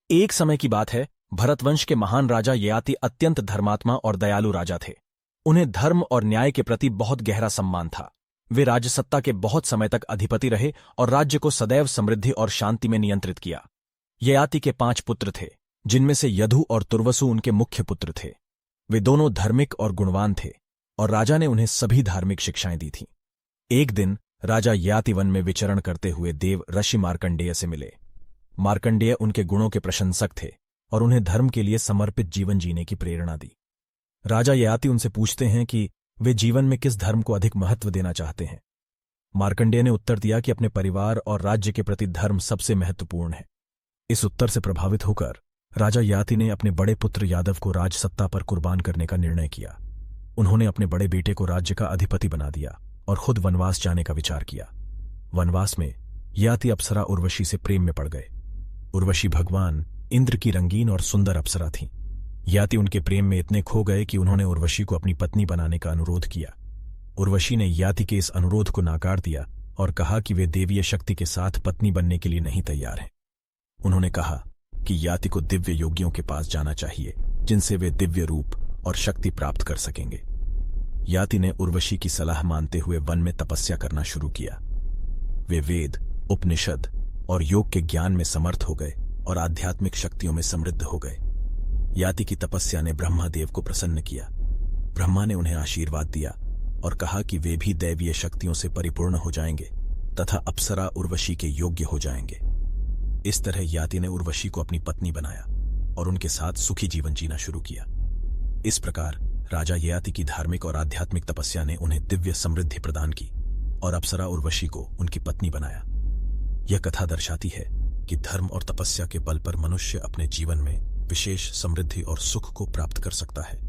एक समय की बात है, भरतवंश के महान राजा ययाति अत्यंत धर्मात्मा और दयालु राजा थे। उन्हें धर्म और न्याय के प्रति बहुत गहरा सम्मान था। वे राजसत्ता के बहुत समय तक अधिपति रहे और राज्य को सदैव समृद्धि और शांति में नियंत्रित किया। ययाति के 5 पुत्र थे, जिनमें से यदु और तुर्वसु उनके मुख्य पुत्र थे। वे दोनों धार्मिक और गुणवान थे और राजा ने उन्हें सभी धार्मिक शिक्षाएं दी थीं। एक दिन राजा ययाति वन में विचरण करते हुए देव ऋषि मार्कंडेय से मिले। मार्कंडेय उनके गुणों के प्रशंसक थे और उन्हें धर्म के लिए समर्पित जीवन जीने की प्रेरणा दी। राजा ययाति उनसे पूछते हैं कि वे जीवन में किस धर्म को अधिक महत्व देना चाहते हैं। मार्कंडेय ने उत्तर दिया कि अपने परिवार और राज्य के प्रति धर्म सबसे महत्वपूर्ण है। इस उत्तर से प्रभावित होकर राजा ययाति ने अपने बड़े पुत्र यादव को राजसत्ता पर कुर्बान करने का निर्णय किया। उन्होंने अपने बड़े बेटे को राज्य का अधिपति बना दिया और खुद वनवास जाने का विचार किया। वनवास में ययाति अप्सरा उर्वशी से प्रेम में पड़ गए। उर्वशी भगवान इंद्र की रंगीन और सुंदर अप्सरा थीं। ययाति उनके प्रेम में इतने खो गए कि उन्होंने उर्वशी को अपनी पत्नी बनाने का अनुरोध किया। उर्वशी ने ययाति के इस अनुरोध को नाकार दिया और कहा कि वे देवीय शक्ति के साथ पत्नी बनने के लिए नहीं तैयार हैं। उन्होंने कहा कि ययाति को दिव्य योगियों के पास जाना चाहिए, जिनसे वे दिव्य रूप और शक्ति प्राप्त कर सकेंगे। ययाति ने उर्वशी की सलाह मानते हुए वन में तपस्या करना शुरू किया। वे वेद, उपनिषद और योग के ज्ञान में समर्थ हो गए और आध्यात्मिक शक्तियों में समृद्ध हो गए। ययाति की तपस्या ने ब्रह्मादेव को प्रसन्न किया। ब्रह्मा ने उन्हें आशीर्वाद दिया और कहा कि वे भी दैवीय शक्तियों से परिपूर्ण हो जाएंगे तथा अप्सरा उर्वशी के योग्य हो जाएंगे। इस तरह ययाति ने उर्वशी को अपनी पत्नी बनाया और उनके साथ सुखी जीवन जीना शुरू किया। इस प्रकार राजा ययाति की धार्मिक और आध्यात्मिक तपस्या ने उन्हें दिव्य समृद्धि प्रदान की और अप्सरा उर्वशी को उनकी पत्नी बनाया। यह कथा दर्शाती है कि धर्म और तपस्या के बल पर मनुष्य अपने जीवन में विशेष समृद्धि और सुख को प्राप्त कर सकता है।